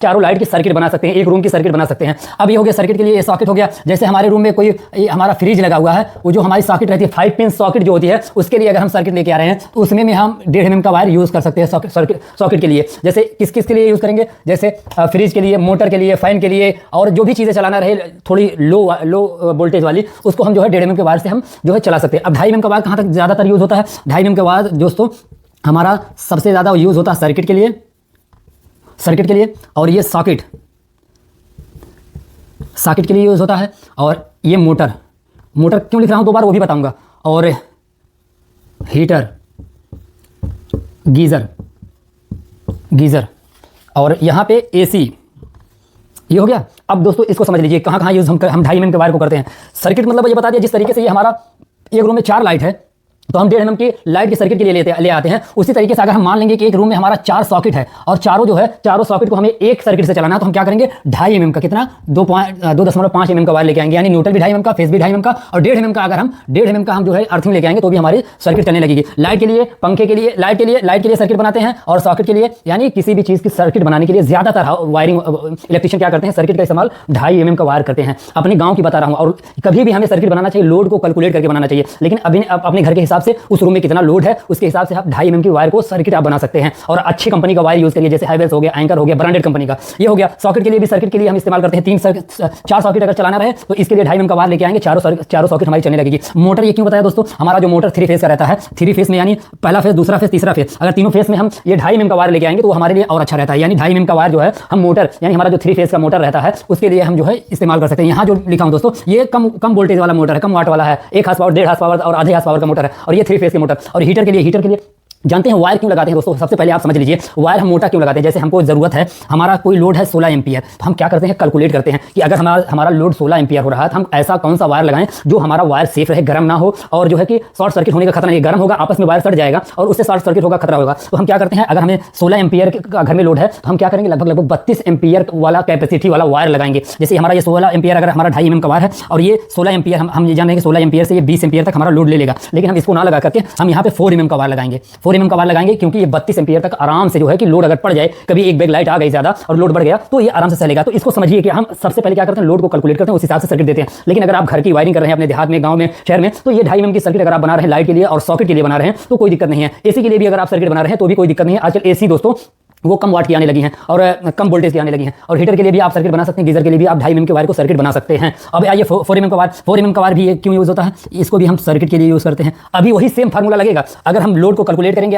चारों लाइट की सर्किट बना सकते हैं, एक रूम की सर्किट बना सकते हैं। अब ये हो गया सर्किट के लिए, ये सॉकेट हो गया। जैसे हमारे रूम में कोई हमारा फ्रिज लगा हुआ है, वो जो हमारी सॉकेट रहती है 5 पिन सॉकेट जो होती है, उसके लिए अगर हम सर्किट लेके आ रहे हैं तो उसमें भी हम 1.5 mm का वायर यूज़ कर सकते हैं सॉकेट के लिए। जैसे किस किस के लिए यूज़ करेंगे, जैसे फ्रिज के लिए, मोटर के लिए, फैन के लिए, और जो भी चीज़ें चलाना रहे थोड़ी लो वोल्टेज वाली, उसको हम जो है 1.5 mm के वायर से हम जो है चला सकते हैं। अब 2.5 mm का वायर कहाँ तक ज़्यादातर यूज़ होता है? 2.5 mm का वायर दोस्तों हमारा सबसे ज़्यादा यूज़ होता है सर्किट के लिए, और ये सॉकेट के लिए यूज़ होता है। और ये मोटर क्यों लिख रहा हूँ 2 बार वो भी बताऊंगा। और हीटर, गीज़र और यहाँ पे एसी, ये हो गया। अब दोस्तों इसको समझ लीजिए कहाँ कहाँ यूज़ हम 2.5 mm के वायर को करते हैं। सर्किट मतलब ये बता दिया, जिस तरीके से ये हमारा एक रूम में 4 लाइट है तो हम 1.5 mm की लाइट की सर्किट के लिए ले आते हैं। उसी तरीके से अगर हम मान लेंगे कि एक रूम में हमारा 4 सॉकेट है और चारों सॉकेट को हमें एक सर्किट से चलाना है, तो हम क्या करेंगे 2.5 mm का, कितना 2.5 mm का वायर लेके आएंगे, यानी न्यूट्रल भी 2.5 mm का, फेस भी 2.5 mm का, और 1.5 mm का अगर हम 1.5 mm का हम जो है अर्थिंग लेके आएंगे तो भी हमारी सर्किट चलने लगेगी। लाइट के लिए, पंखे के लिए, लाइट के लिए सर्किट बनाते हैं, और सॉकेट के लिए, यानी किसी भी चीज़ की सर्किट बनाने के लिए ज़्यादातर वायरिंग इलेक्ट्रीशियन क्या करते हैं, सर्किट का इस्तेमाल 2.5 mm का वायर करते हैं। अपने गाँव की बता रहा हूँ। और कभी भी हमें सर्किट बनाना चाहिए लोड को कैलकुलेट करके बनाना चाहिए, लेकिन अभी अपने घर के हिसाब से उस रूम में कितना लोड है उसके हिसाब से आप 2.5 mm की वायर को सर्किट आप बना सकते हैं। और अच्छी कंपनी का वायर यूज करिए, जैसे हाइवेल्स हो गया, एंकर हो गया, ब्रांडेड कंपनी का। ये हो गया सॉकेट के लिए भी। सर्किट के लिए हम इस्तेमाल करते हैं 4 सॉकेट अगर चलाना रहे तो इसके लिए 2.5 mm का वायर लेके आएंगे, चारों सॉकेट हमारी चलने लगेगी। मोटर ये क्यों बताया दोस्तों, हमारा जो मोटर 3 फेस का रहता है, 3 फेस में यानी पहला फेस, दूसरा फेस, तीसरा फेस, अगर तीनों फेस में हम ये 2.5 mm का वायर लेके आएंगे तो वो हमारे लिए और अच्छा रहता है। यानी 2.5 mm का वायर जो है हम मोटर, यानी हमारा जो 3 फेस का मोटर रहता है उसके लिए हम जो है इस्तेमाल कर सकते हैं। यहाँ जो लिखा हूँ दोस्तों, ये कम वोल्टेज वाला मोटर है, कम वाट वाला है, 1 हार्स पावर, 1.5 हार्स पावर और आधे हार्स पावर का मोटर है, और ये 3 फेस के मोटर। और हीटर के लिए जानते हैं वायर क्यों लगाते हैं दोस्तों? सबसे पहले आप समझ लीजिए वायर हम मोटा क्यों लगाते हैं। जैसे हमको ज़रूरत है, हमारा कोई लोड है 16 एम्पियर, तो हम क्या करते हैं, कैलकुलेट करते हैं कि अगर हमारा लोड 16 एम्पियर हो रहा है तो हम ऐसा कौन सा वायर लगाएं जो हमारा वायर सेफ रहे, गर्म ना हो, और जो है कि शॉर्ट सर्किट होने का खतरा नहीं। गर्म होगा आपस में वायर सट जाएगा और उससे शॉर्ट सर्किट होगा, खतरा होगा। तो हम क्या करते हैं, अगर हमें 16 एम्पियर का घर में लोड है तो हम क्या करेंगे, लगभग 32 एम्पियर वाला कैपेसिटी वाला वायर लगाएंगे। जैसे हमारा ये 16 एम्पियर अगर हमारा 2.5 mm का वायर है, और ये 16 एम्पियर हम ये जान रहे हैं कि 16 एम्पियर से ये 20 एम्पियर तक हमारा लोड ले लेगा, लेकिन हम इसको ना लगा करके हम यहाँ पे 4 mm का वायर लगाएंगे। 4 mm का वायर लगाएंगे क्योंकि ये 32 एम्पियर तक आराम से जो है कि लोड अगर पड़ जाए, कभी एक बैग लाइट आ गई ज़्यादा और लोड बढ़ गया तो ये आराम से चलेगा। तो इसको समझिए कि हम सबसे पहले क्या करते हैं, लोड को कैलकुलेट करते हैं, उस हिसाब से सर्किट देते हैं। लेकिन अगर आप घर की वायरिंग कर रहे हैं अपने देहात में, गांव में, शहर में, तो ये 2.5 mm की सर्किट अगर आप बना रहे हैं लाइट के लिए और सॉकेट के लिए बना रहे हैं तो कोई दिक्कत नहीं है। एसी के लिए भी अगर आप सर्किट बना रहे हैं तो भी कोई दिक्कत नहीं है। आजकल एसी दोस्तों वो कम वाट की आने लगी हैं और कम वोल्टेज की आने लगी हैं। और हीटर के लिए भी आप सर्किट बना सकते हैं, गीजर के लिए भी आप 2.5 mm के वायर को सर्किट बना सकते हैं। अब आइए 4 mm का वायर, 4 mm का वायर भी ये क्यों यूज़ होता है, इसको भी हम सर्किट के लिए यूज़ करते हैं। अभी वही सेम फार्मूला लगेगा अगर हम लोड को कैलकुलेट करेंगे।